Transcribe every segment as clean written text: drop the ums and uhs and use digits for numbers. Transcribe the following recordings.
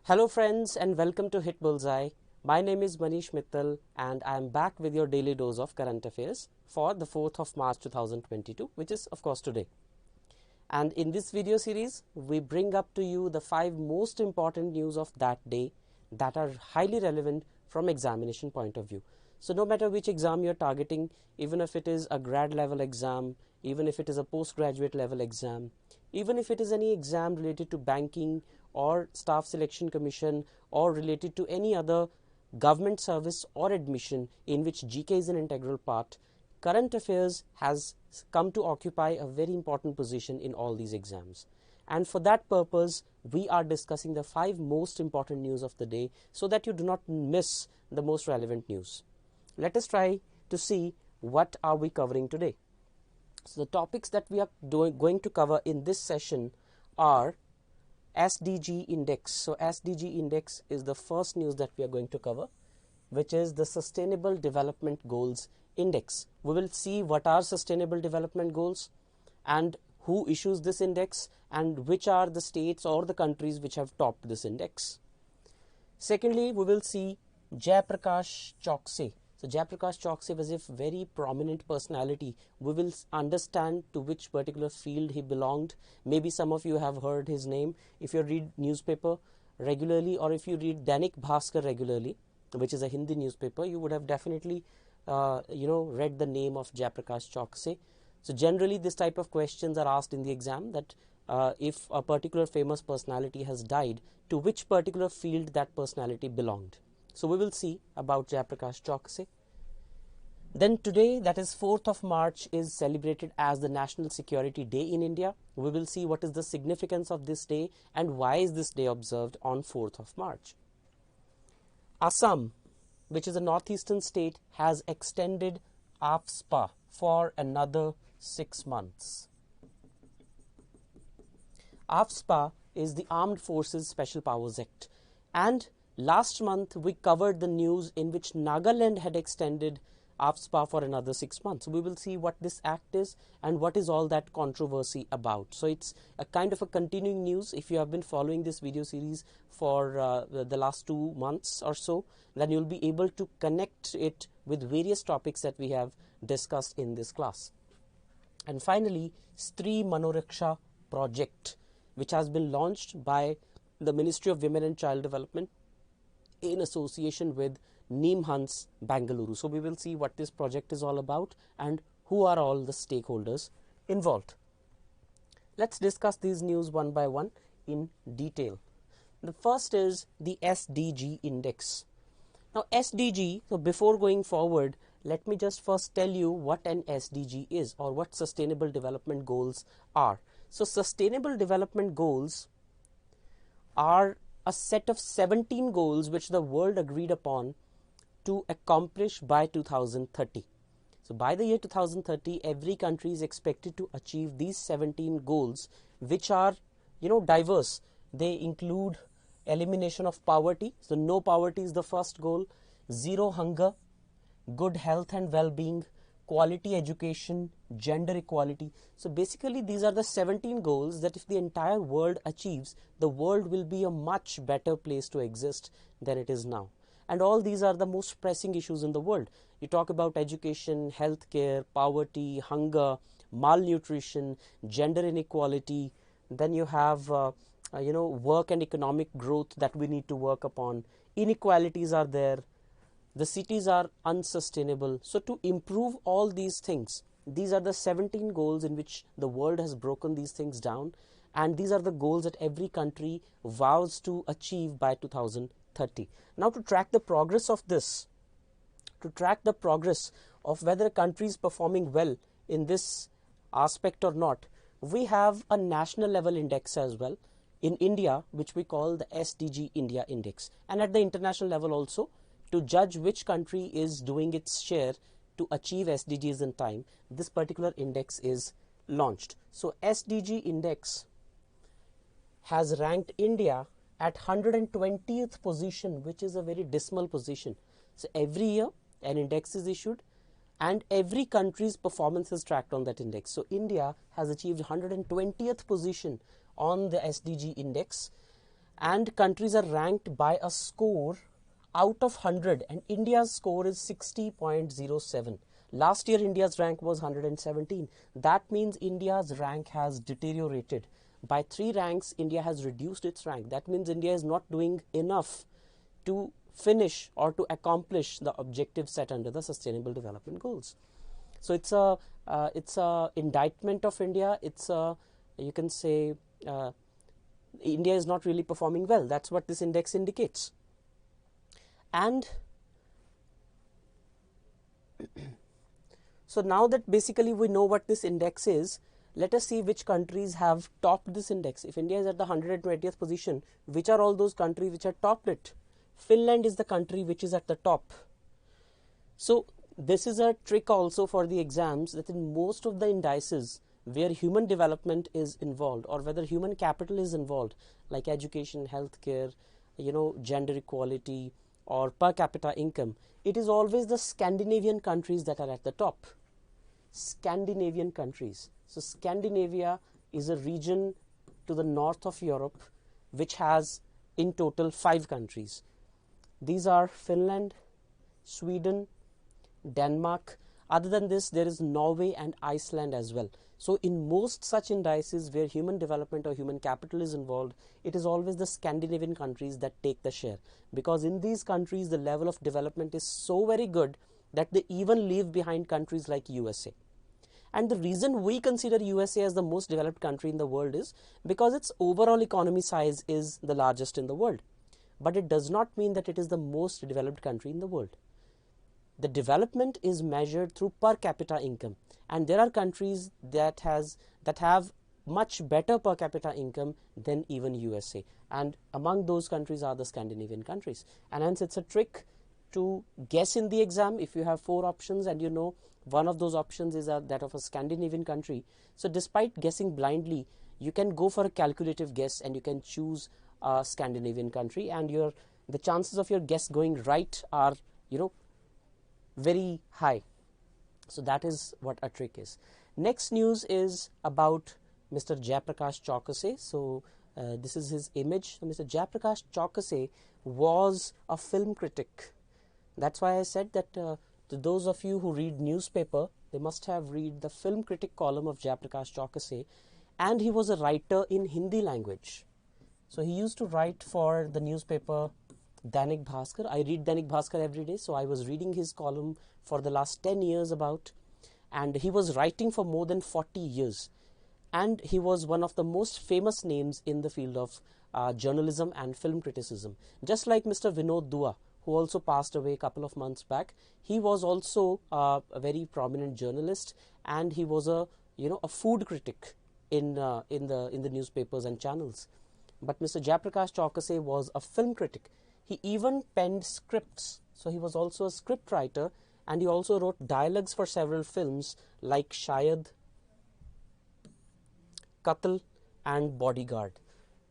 Hello friends and welcome to HitBullsEye. My name is Manish Mittal and I am back with your daily dose of current affairs for the 4th of March 2022, which is of course today. And in this video series, we bring up to you the 5 most important news of that day that are highly relevant from examination point of view. So no matter which exam you're targeting, even if it is a grad level exam, even if it is a postgraduate level exam, even if it is any exam related to banking or staff selection commission or related to any other government service or admission in which GK is an integral part, current affairs has come to occupy a very important position in all these exams. And for that purpose, we are discussing the 5 most important news of the day so that you do not miss the most relevant news. Let us try to see what are we covering today. So the topics that we are going to cover in this session are SDG Index. So SDG Index is the first news that we are going to cover, which is the Sustainable Development Goals Index. We will see what are Sustainable Development Goals and who issues this index and which are the states or the countries which have topped this index. Secondly, we will see Jayaprakash Choksey. So Jayaprakash Choksey was a very prominent personality. We will understand to which particular field he belonged. Maybe some of you have heard his name if you read newspaper regularly, or if you read Dainik Bhaskar regularly, which is a Hindi newspaper, you would have definitely read the name of Jayaprakash Choksey. So generally this type of questions are asked in the exam, that if a particular famous personality has died, to which particular field that personality belonged. So we will see about Jayaprakash Choksey. Then today, that is 4th of March, is celebrated as the National Security Day in India. We will see what is the significance of this day and why is this day observed on 4th of March. Assam, which is a northeastern state, has extended AFSPA for another 6 months. AFSPA is the Armed Forces Special Powers Act, and last month we covered the news in which Nagaland had extended AFSPA for another 6 months. We will see what this act is and what is all that controversy about. So it's a kind of a continuing news. If you have been following this video series for the last 2 months or so, then you'll be able to connect it with various topics that we have discussed in this class. And finally, Stree Manoraksha Project, which has been launched by the Ministry of Women and Child Development in association with Neemhans, Bangalore. So we will see what this project is all about and who are all the stakeholders involved. Let's discuss these news one by one in detail. The first is the SDG Index. Now SDG, so before going forward, let me just first tell you what an SDG is, or what Sustainable Development Goals are. So Sustainable Development Goals are a set of 17 goals which the world agreed upon to accomplish by 2030. So by the year 2030, every country is expected to achieve these 17 goals, which are diverse. They include elimination of poverty. So no poverty is the first goal, zero hunger, good health and well-being, quality education, gender equality. So basically these are the 17 goals that if the entire world achieves, the world will be a much better place to exist than it is now. And all these are the most pressing issues in the world. You talk about education, healthcare, poverty, hunger, malnutrition, gender inequality. Then you have work and economic growth that we need to work upon. Inequalities are there. The cities are unsustainable. So to improve all these things, these are the 17 goals in which the world has broken these things down, and these are the goals that every country vows to achieve by 2030. Now to track the progress of this, to track the progress of whether a country is performing well in this aspect or not, we have a national level index as well in India, which we call the SDG India Index, and at the international level also, to judge which country is doing its share to achieve SDGs in time, this particular index is launched. So SDG Index has ranked India at 120th position, which is a very dismal position. So every year an index is issued and every country's performance is tracked on that index. So India has achieved 120th position on the SDG Index, and countries are ranked by a score out of 100, and India's score is 60.07. Last year India's rank was 117. That means India's rank has deteriorated. By 3 ranks, India has reduced its rank. That means India is not doing enough to finish or to accomplish the objectives set under the Sustainable Development Goals. So it's a indictment of India. It's a, you can say, India is not really performing well. That's what this index indicates. And so now that basically we know what this index is, let us see which countries have topped this index. If India is at the 120th position, which are all those countries which have topped it? Finland is the country which is at the top. So this is a trick also for the exams, that in most of the indices where human development is involved, or whether human capital is involved, like education, healthcare, gender equality, or per capita income, it is always the Scandinavian countries that are at the top. Scandinavian countries. So Scandinavia is a region to the north of Europe which has in total 5 countries. These are Finland, Sweden, Denmark. Other than this, there is Norway and Iceland as well. So in most such indices where human development or human capital is involved, it is always the Scandinavian countries that take the share, because in these countries the level of development is so very good that they even leave behind countries like USA. And the reason we consider USA as the most developed country in the world is because its overall economy size is the largest in the world. But it does not mean that it is the most developed country in the world. The development is measured through per capita income, and there are countries that have much better per capita income than even USA, and among those countries are the Scandinavian countries. And hence it's a trick to guess in the exam. If you have 4 options and one of those options is that of a Scandinavian country, so despite guessing blindly, you can go for a calculative guess and you can choose a Scandinavian country, and the chances of your guess going right are very high. So that is what a trick is. Next news is about Mr. Jayaprakash Chaukase. So this is his image. So Mr. Jayaprakash Chaukase was a film critic. That's why I said that to those of you who read newspaper, they must have read the film critic column of Jayaprakash Chaukase, and he was a writer in Hindi language. So he used to write for the newspaper Dainik Bhaskar. I read Dainik Bhaskar every day, so I was reading his column for the last 10 years about, and he was writing for more than 40 years. And he was one of the most famous names in the field of journalism and film criticism. Just like Mr. Vinod Dua, who also passed away a couple of months back, he was also a very prominent journalist, and he was a food critic in the newspapers and channels. But Mr. Jayaprakash Chaukase was a film critic. He even penned scripts, so he was also a script writer, and he also wrote dialogues for several films like Shayad, Qatl and Bodyguard.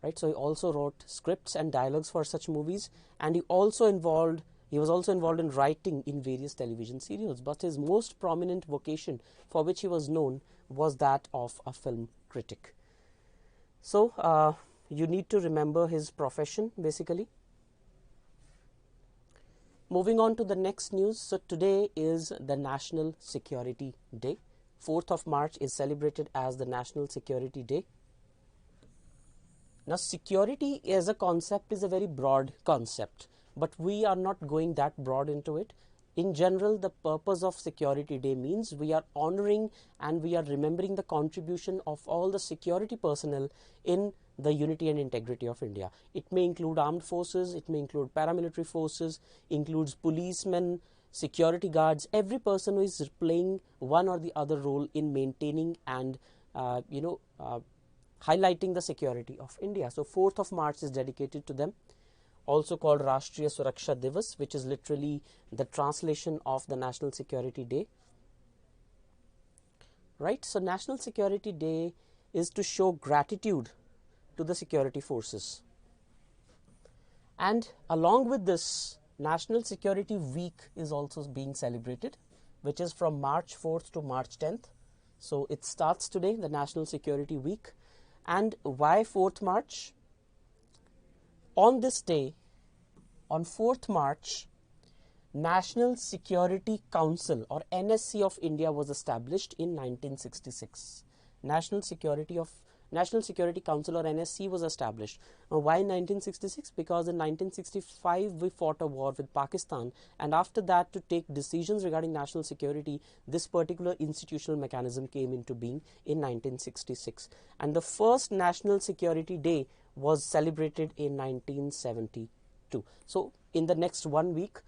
Right? So he also wrote scripts and dialogues for such movies, and he was also involved in writing in various television serials. But his most prominent vocation for which he was known was that of a film critic. So you need to remember his profession basically. Moving on to the next news. So today is the National Security Day. 4th of March is celebrated as the National Security Day. Now security as a concept is a very broad concept, but we are not going that broad into it. In general, the purpose of Security Day means we are honoring and we are remembering the contribution of all the security personnel in the unity and integrity of India. It may include armed forces, it may include paramilitary forces, includes policemen, security guards, every person who is playing one or the other role in maintaining and highlighting the security of India. So 4th of March is dedicated to them, also called Rashtriya Suraksha Divas, which is literally the translation of the National Security Day. Right? So National Security Day is to show gratitude to the security forces. And along with this, National Security Week is also being celebrated, which is from March 4th to March 10th. So it starts today, the National Security Week. And why 4th March? On this day, on 4th March, National Security Council or NSC of India was established in 1966. National Security Council or NSC was established. Why 1966? Because in 1965 we fought a war with Pakistan, and after that, to take decisions regarding national security, this particular institutional mechanism came into being in 1966. And the first National Security Day was celebrated in 1972. So in the next 1 week,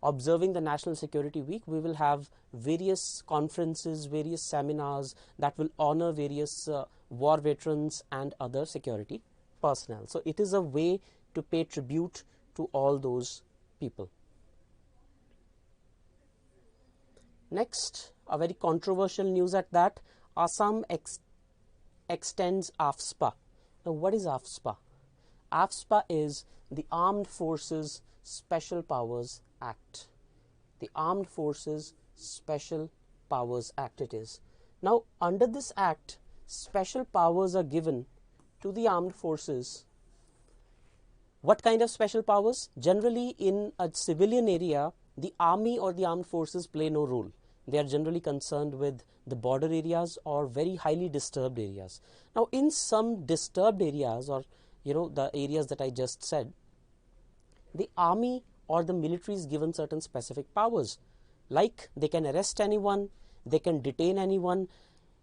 observing the National Security Week, we will have various conferences, various seminars that will honor various war veterans and other security personnel. So it is a way to pay tribute to all those people. Next, a very controversial news at that, Assam extends AFSPA. Now, what is AFSPA? AFSPA is the Armed Forces Special Powers Act. The Armed Forces Special Powers Act it is. Now, under this act, special powers are given to the armed forces. What kind of special powers? Generally, in a civilian area, the army or the armed forces play no role. They are generally concerned with the border areas or very highly disturbed areas. Now, in some disturbed areas, or the areas that I just said, the army or the military is given certain specific powers, like they can arrest anyone, they can detain anyone.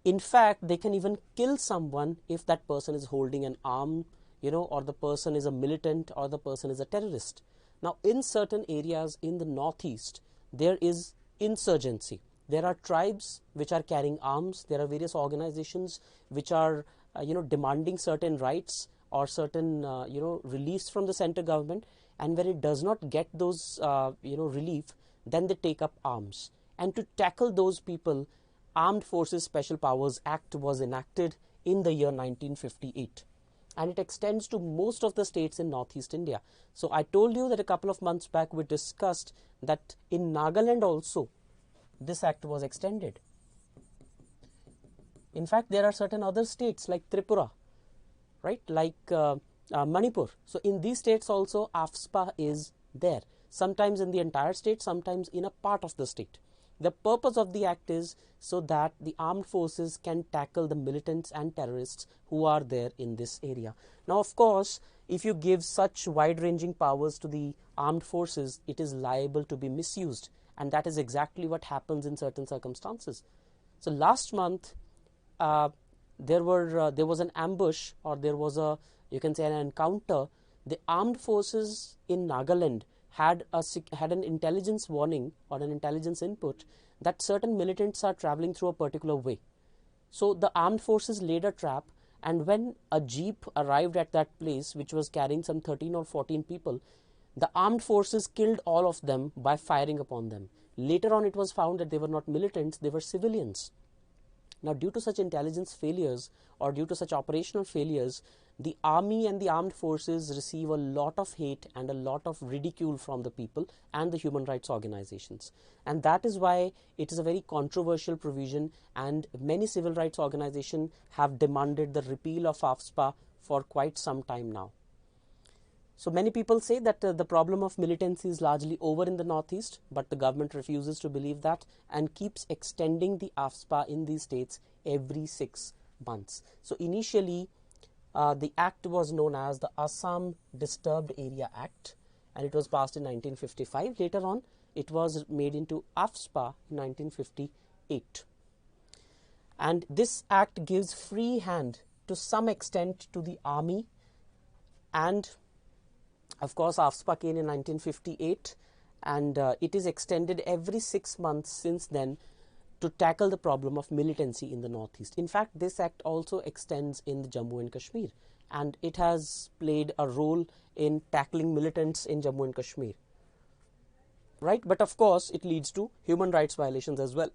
In fact, they can even kill someone if that person is holding an arm, or the person is a militant or the person is a terrorist. Now, in certain areas in the northeast, there is insurgency. There are tribes which are carrying arms. There are various organizations which are, demanding certain rights or certain, reliefs from the center government. And when it does not get those, relief, then they take up arms. And to tackle those people, Armed Forces Special Powers Act was enacted in the year 1958. And it extends to most of the states in Northeast India. So I told you that a couple of months back we discussed that in Nagaland also this act was extended. In fact, there are certain other states like Tripura, right, like Manipur. So in these states also AFSPA is there, sometimes in the entire state, sometimes in a part of the state. The purpose of the act is so that the armed forces can tackle the militants and terrorists who are there in this area. Now, of course, if you give such wide-ranging powers to the armed forces, it is liable to be misused, and that is exactly what happens in certain circumstances. So last month, there was an ambush, or there was you can say an encounter. The armed forces in Nagaland had an intelligence warning or an intelligence input that certain militants are traveling through a particular way. So the armed forces laid a trap, and when a jeep arrived at that place, which was carrying some 13 or 14 people, the armed forces killed all of them by firing upon them. Later on, it was found that they were not militants, they were civilians. Now, due to such intelligence failures or due to such operational failures, the army and the armed forces receive a lot of hate and a lot of ridicule from the people and the human rights organizations. And that is why it is a very controversial provision, and many civil rights organizations have demanded the repeal of AFSPA for quite some time now. So many people say that the problem of militancy is largely over in the Northeast, but the government refuses to believe that and keeps extending the AFSPA in these states every 6 months. So initially, the act was known as the Assam Disturbed Area Act, and it was passed in 1955. Later on, it was made into AFSPA in 1958. And this act gives free hand to some extent to the army, and of course, AFSPA came in 1958, and it is extended every 6 months since then to tackle the problem of militancy in the Northeast. In fact, this act also extends in the Jammu and Kashmir, and it has played a role in tackling militants in Jammu and Kashmir. Right? But of course, it leads to human rights violations as well.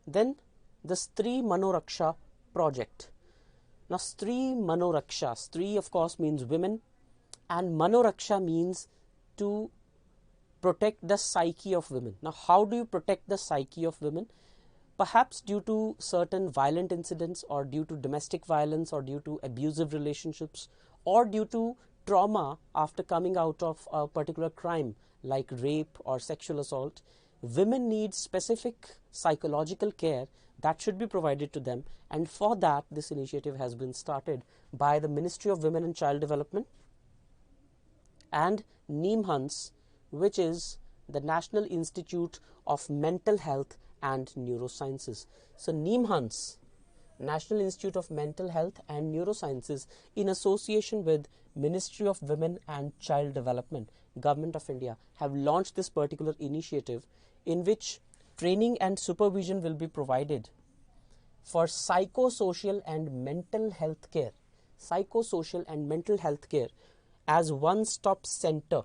Then the Stree Manoraksha Project. Now, Stree Manoraksha, Stree of course means women, and Manoraksha means to protect the psyche of women. Now, how do you protect the psyche of women? Perhaps due to certain violent incidents, or due to domestic violence, or due to abusive relationships, or due to trauma after coming out of a particular crime like rape or sexual assault, women need specific psychological care that should be provided to them, and for that this initiative has been started by the Ministry of Women and Child Development and NIMHANS, which is the National Institute of Mental Health and Neurosciences. So NIMHANS, National Institute of Mental Health and Neurosciences, in association with Ministry of Women and Child Development, Government of India, have launched this particular initiative in which training and supervision will be provided for psychosocial and mental health care. Psychosocial and mental health care as one-stop center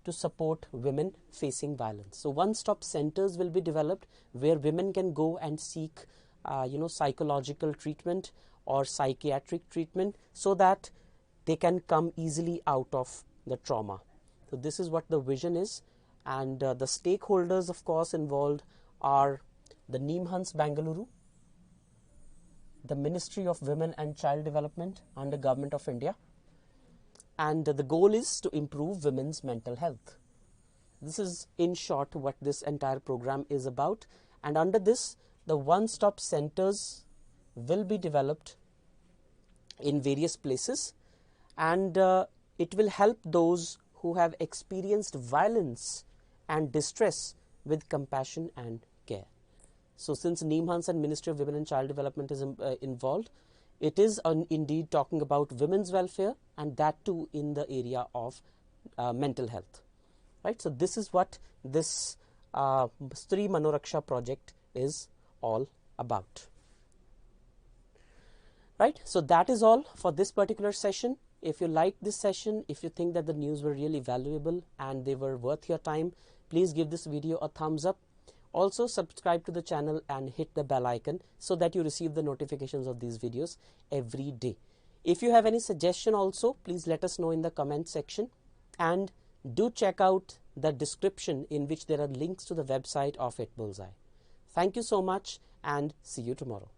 to support women facing violence. So one-stop centers will be developed where women can go and seek psychological treatment or psychiatric treatment so that they can come easily out of the trauma. So this is what the vision is, and the stakeholders of course involved are the NIMHANS Bengaluru, the Ministry of Women and Child Development under Government of India, and the goal is to improve women's mental health. This is in short what this entire program is about, and under this the one-stop centers will be developed in various places, and it will help those who have experienced violence and distress with compassion and care. So since NIMHANS and Ministry of Women and Child Development is involved, it is indeed talking about women's welfare, and that too in the area of mental health. Right. So this is what this Stree Manoraksha project is all about. Right. So that is all for this particular session. If you like this session, if you think that the news were really valuable and they were worth your time, please give this video a thumbs up. Also subscribe to the channel and hit the bell icon so that you receive the notifications of these videos every day. If you have any suggestion also, please let us know in the comment section, and do check out the description in which there are links to the website of HitBullsEye. Thank you so much and see you tomorrow.